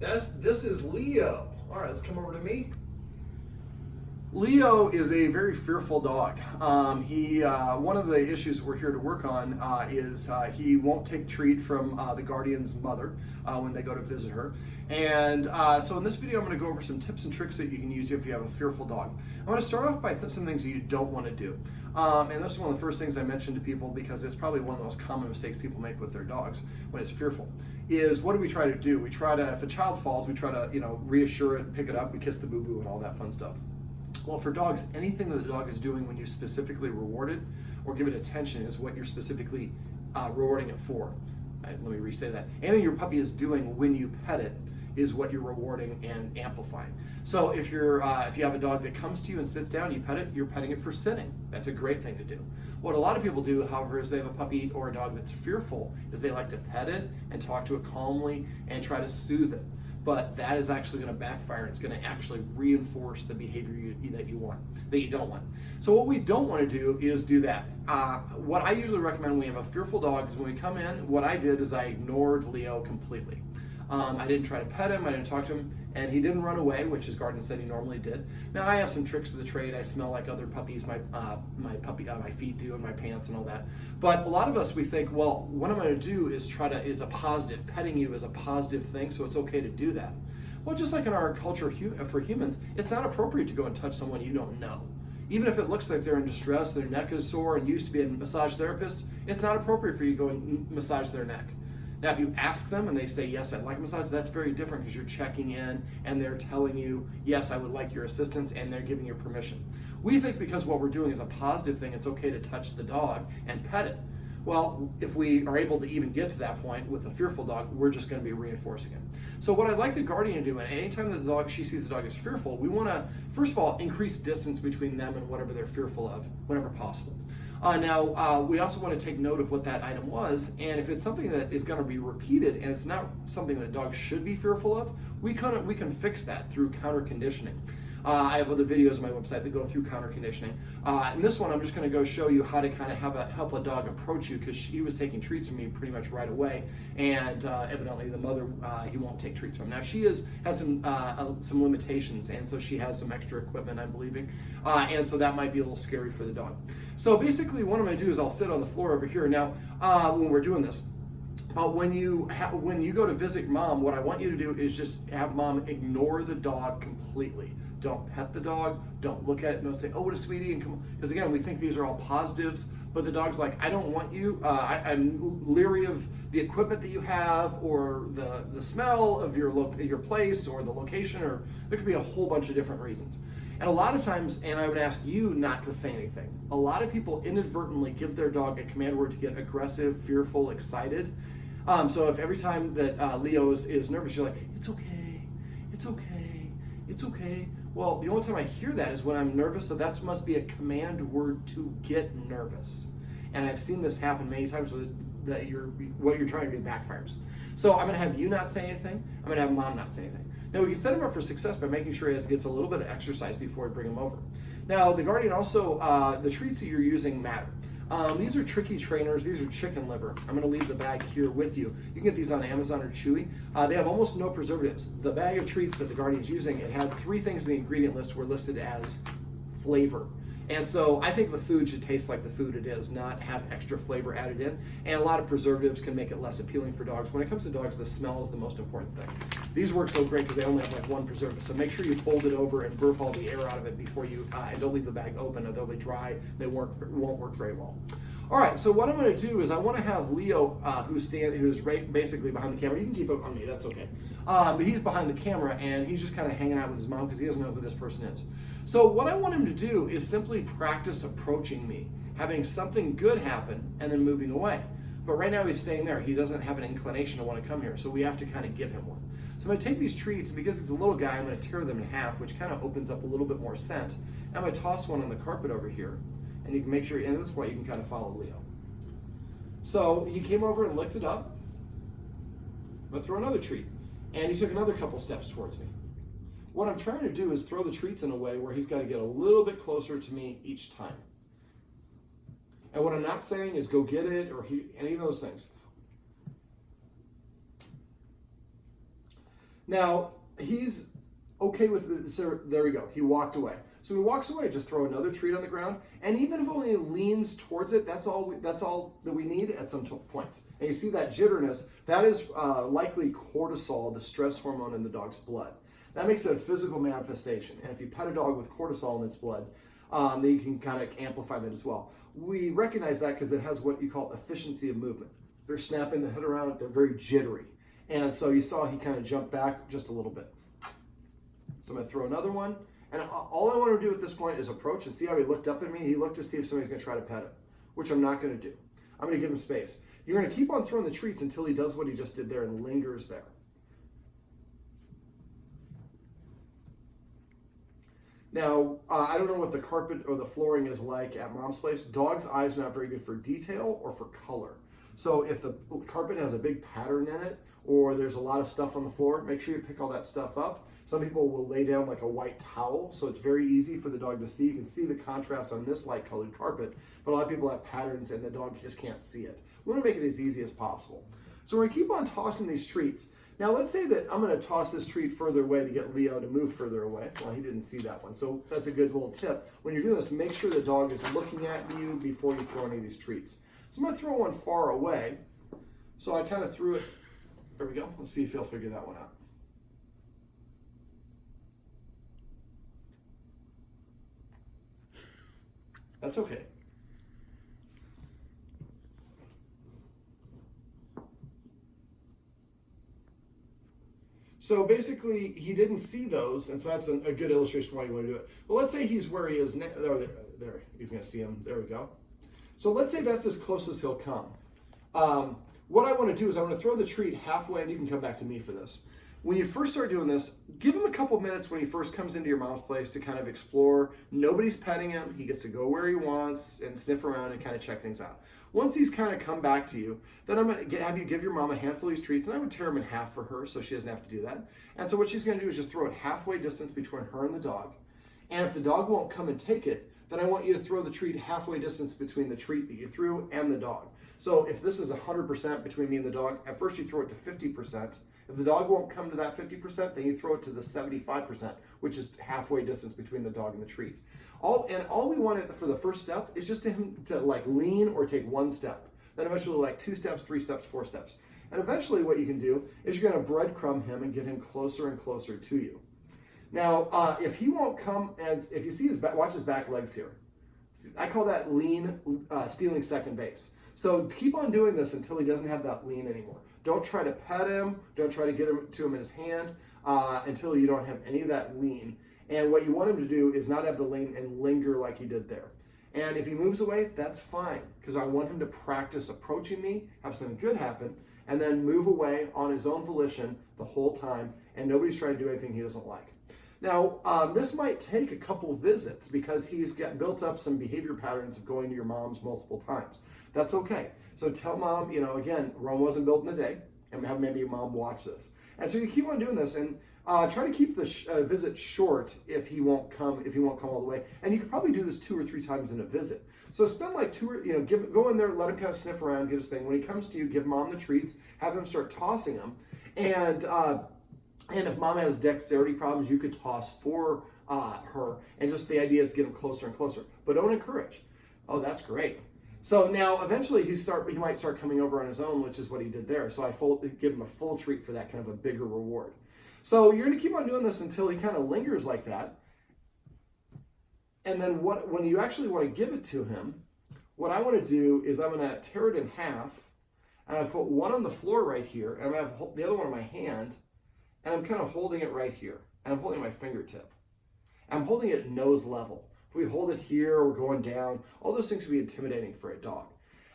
This is Leo. All right, let's come over to me. Leo is a very fearful dog. One of the issues we're here to work on is he won't take treat from the guardian's mother when they go to visit her. And so in this video, I'm going to go over some tips and tricks that you can use if you have a fearful dog. I'm going to start off by some things that you don't want to do. And this is one of the first things I mention to people because it's probably one of the most common mistakes people make with their dogs when it's fearful. Is what do we try to do? We try to, if a child falls, we try to, reassure it, pick it up, we kiss the boo-boo and all that fun stuff. Well, for dogs, anything that the dog is doing when you specifically reward it or give it attention is what you're specifically rewarding it for. Right, let me re-say that. Anything your puppy is doing when you pet it is what you're rewarding and amplifying. So if you have a dog that comes to you and sits down, you pet it, you're petting it for sitting. That's a great thing to do. What a lot of people do, however, is they have a puppy or a dog that's fearful, is they like to pet it and talk to it calmly and try to soothe it. But that is actually going to backfire. It's going to actually reinforce the behavior that you don't want. So what we don't want to do is do that. What I usually recommend when we have a fearful dog is when we come in, what I did is I ignored Leo completely. I didn't try to pet him, I didn't talk to him, and he didn't run away, which his guardian said he normally did. Now I have some tricks of the trade. I smell like other puppies, my feet do, and my pants and all that. But a lot of us, we think, well, what I'm going to do is is a positive. Petting you is a positive thing, so it's okay to do that. Well, just like in our culture for humans, it's not appropriate to go and touch someone you don't know. Even if it looks like they're in distress, their neck is sore, and used to be a massage therapist, it's not appropriate for you to go and massage their neck. Now, if you ask them and they say, yes, I'd like a massage, that's very different because you're checking in and they're telling you, yes, I would like your assistance, and they're giving you permission. We think because what we're doing is a positive thing, it's okay to touch the dog and pet it. Well, if we are able to even get to that point with a fearful dog, we're just going to be reinforcing it. So what I'd like the guardian to do, and anytime that she sees the dog is fearful, we want to, first of all, increase distance between them and whatever they're fearful of, whenever possible. We also want to take note of what that item was, and if it's something that is going to be repeated and it's not something that dogs should be fearful of, we can fix that through counter conditioning. I have other videos on my website that go through counter conditioning. In this one, I'm just going to go show you how to kind of help a dog approach you, because he was taking treats from me pretty much right away, and evidently the mother he won't take treats from. Now she has some limitations, and so she has some extra equipment, I'm believing, and so that might be a little scary for the dog. So basically, what I'm going to do is I'll sit on the floor over here now when we're doing this. When you go to visit mom, what I want you to do is just have mom ignore the dog completely. Don't pet the dog, don't look at it, don't say, oh, what a sweetie, and come on. Because again, we think these are all positives, but the dog's like, I don't want you, I'm leery of the equipment that you have, or the smell of your place, or the location, or there could be a whole bunch of different reasons. And a lot of times, and I would ask you not to say anything, a lot of people inadvertently give their dog a command word to get aggressive, fearful, excited. So if every time that Leo is nervous, you're like, it's okay, it's okay, it's okay. Well, the only time I hear that is when I'm nervous, so that must be a command word to get nervous. And I've seen this happen many times so that what you're trying to do backfires. So I'm going to have you not say anything. I'm going to have mom not say anything. Now, we can set him up for success by making sure he gets a little bit of exercise before we bring him over. Now, the guardian also, the treats that you're using matter. These are Tricky Trainers. These are chicken liver. I'm going to leave the bag here with you. You can get these on Amazon or Chewy. They have almost no preservatives. The bag of treats that the guardian's using, it had 3 things in the ingredient list were listed as flavor. And so I think the food should taste like the food it is, not have extra flavor added in. And a lot of preservatives can make it less appealing for dogs. When it comes to dogs, the smell is the most important thing. These work so great because they only have like 1 preservative. So make sure you fold it over and burp all the air out of it before you, and don't leave the bag open, or they'll be dry. They won't work very well. All right, so what I'm going to do is I want to have Leo, who's right basically behind the camera. You can keep it on me, that's okay. But he's behind the camera, and he's just kind of hanging out with his mom because he doesn't know who this person is. So what I want him to do is simply practice approaching me, having something good happen, and then moving away. But right now he's staying there. He doesn't have an inclination to want to come here, so we have to kind of give him one. So I'm going to take these treats, and because he's a little guy, I'm going to tear them in half, which kind of opens up a little bit more scent. And I'm going to toss one on the carpet over here, and you can make sure, and this way you can kind of follow Leo. So he came over and licked it up. I'm going to throw another treat. And he took another couple steps towards me. What I'm trying to do is throw the treats in a way where he's got to get a little bit closer to me each time. And what I'm not saying is go get it or any of those things. Now, he's okay with it. So there we go. He walked away. So he walks away, just throw another treat on the ground. And even if only leans towards it, that's all that we need at some points. And you see that jitterness, that is likely cortisol, the stress hormone in the dog's blood. That makes it a physical manifestation. And if you pet a dog with cortisol in its blood, then you can kind of amplify that as well. We recognize that because it has what you call efficiency of movement. They're snapping the head around, they're very jittery. And so you saw he kind of jumped back just a little bit. So I'm going to throw another one. And all I want to do at this point is approach and see how he looked up at me. He looked to see if somebody's going to try to pet him, which I'm not going to do. I'm going to give him space. You're going to keep on throwing the treats until he does what he just did there and lingers there. Now, I don't know what the carpet or the flooring is like at Mom's place. Dog's eyes are not very good for detail or for color. So if the carpet has a big pattern in it or there's a lot of stuff on the floor, make sure you pick all that stuff up. Some people will lay down like a white towel, so it's very easy for the dog to see. You can see the contrast on this light colored carpet, but a lot of people have patterns and the dog just can't see it. We want to make it as easy as possible. So we're going to keep on tossing these treats. Now let's say that I'm going to toss this treat further away to get Leo to move further away. Well, he didn't see that one, so that's a good little tip. When you're doing this, make sure the dog is looking at you before you throw any of these treats. So I'm going to throw one far away. So I kind of threw it. There we go. Let's see if he'll figure that one out. That's okay. So basically, he didn't see those, and so that's a good illustration why you want to do it. Well, let's say he's where he is now. There, he's going to see him. There we go. So let's say that's as close as he'll come. What I want to do is I want to throw the treat halfway, and you can come back to me for this. When you first start doing this, give him a couple of minutes when he first comes into your mom's place to kind of explore. Nobody's petting him. He gets to go where he wants and sniff around and kind of check things out. Once he's kind of come back to you, then I'm going to have you give your mom a handful of these treats, and I would tear them in half for her so she doesn't have to do that. And so what she's going to do is just throw it halfway distance between her and the dog. And if the dog won't come and take it, then I want you to throw the treat halfway distance between the treat that you threw and the dog. So if this is 100% between me and the dog, at first you throw it to 50%. If the dog won't come to that 50%, then you throw it to the 75%, which is halfway distance between the dog and the treat. All we want for the first step is just him to like lean or take one step. Then eventually like 2 steps, 3 steps, 4 steps. And eventually what you can do is you're going to breadcrumb him and get him closer and closer to you. Now, if he won't come, and if you see his back, watch his back legs here. I call that lean, stealing second base. So keep on doing this until he doesn't have that lean anymore. Don't try to pet him. Don't try to get him to him in his hand until you don't have any of that lean. And what you want him to do is not have the lean and linger like he did there. And if he moves away, that's fine, because I want him to practice approaching me, have something good happen, and then move away on his own volition the whole time, and nobody's trying to do anything he doesn't like. Now, this might take a couple visits because he's built up some behavior patterns of going to your mom's multiple times. That's okay. So tell mom, again, Rome wasn't built in a day, and have maybe your mom watch this. And so you keep on doing this, and try to keep the visit short if he won't come all the way. And you could probably do this 2 or 3 times in a visit. So spend like 2 or, go in there, let him kind of sniff around, get his thing. When he comes to you, give mom the treats, have him start tossing them, and if mom has dexterity problems, you could toss for her. And just the idea is get him closer and closer. But don't encourage. Oh, that's great. So now eventually he might start coming over on his own, which is what he did there. So I give him a full treat for that, kind of a bigger reward. So you're going to keep on doing this until he kind of lingers like that. And then when you actually want to give it to him, what I want to do is I'm going to tear it in half. And I put one on the floor right here. And I'm going to have the other one in my hand. And I'm kind of holding it right here. And I'm holding my fingertip. I'm holding it nose level. If we hold it here or going down, all those things can be intimidating for a dog.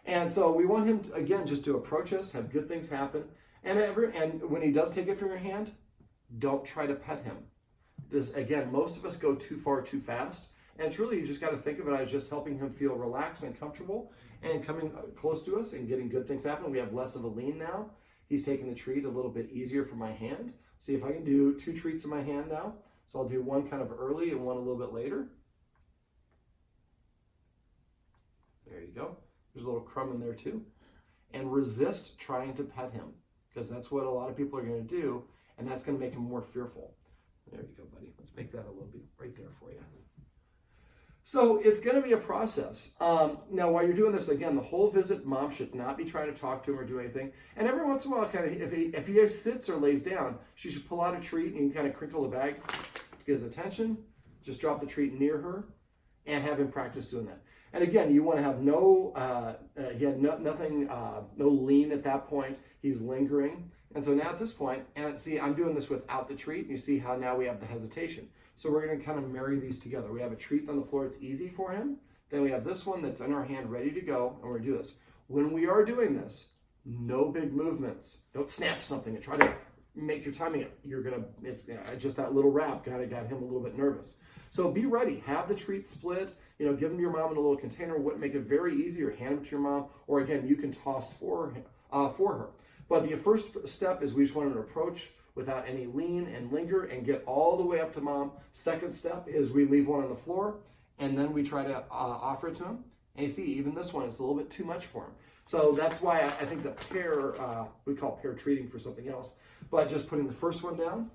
And so we want him, again, just to approach us, have good things happen. And when he does take it from your hand, don't try to pet him. This, again, most of us go too far too fast. And it's really, you just got to think of it as just helping him feel relaxed and comfortable and coming close to us and getting good things happen. We have less of a lean now. He's taking the treat a little bit easier for my hand. See if I can do 2 treats in my hand now. So I'll do one kind of early and one a little bit later. There you go. There's a little crumb in there too. And resist trying to pet him, because that's what a lot of people are going to do. and that's going to make him more fearful. There you go, buddy. Let's make that a little bit right there for you. So it's going to be a process. Now, while you're doing this, again, the whole visit, mom should not be trying to talk to him or do anything. And every once in a while, kind of, if he sits or lays down, she should pull out a treat and kind of crinkle the bag to get his attention. Just drop the treat near her and have him practice doing that. And again, you want to have he had nothing, no lean at that point. He's lingering. And so now at this point, and see, I'm doing this without the treat. And you see how now we have the hesitation. So we're going to kind of marry these together. We have a treat on the floor. It's easy for him. Then we have this one that's in our hand ready to go. And we're going to do this. When we are doing this, no big movements. Don't snatch something and try to make your timing it. It's just that little wrap got him a little bit nervous. So be ready. Have the treat split. Give them to your mom in a little container. Make it very easy, or hand them to your mom. Or again, you can toss for her. But the first step is we just want to approach without any lean and linger and get all the way up to mom. Second step is we leave one on the floor and then we try to offer it to him. And you see, even this one is a little bit too much for him. So that's why I think the pair, we call pair treating for something else, but just putting the first one down.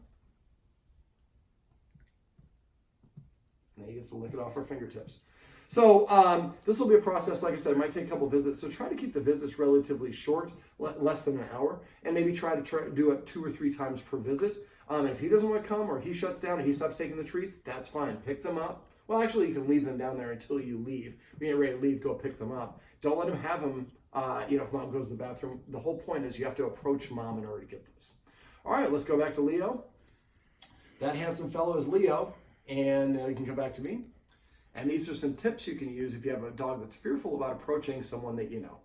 Now he gets to lick it off our fingertips. So this will be a process, like I said, it might take a couple visits. So try to keep the visits relatively short, less than an hour, and maybe try to do it 2 or 3 times per visit. If he doesn't want to come or he shuts down and he stops taking the treats, that's fine. Pick them up. Well, actually, you can leave them down there until you leave. When you're ready to leave, go pick them up. Don't let him have them, if mom goes to the bathroom. The whole point is you have to approach mom in order to get those. All right, let's go back to Leo. That handsome fellow is Leo, and now you can come back to me. And these are some tips you can use if you have a dog that's fearful about approaching someone that you know.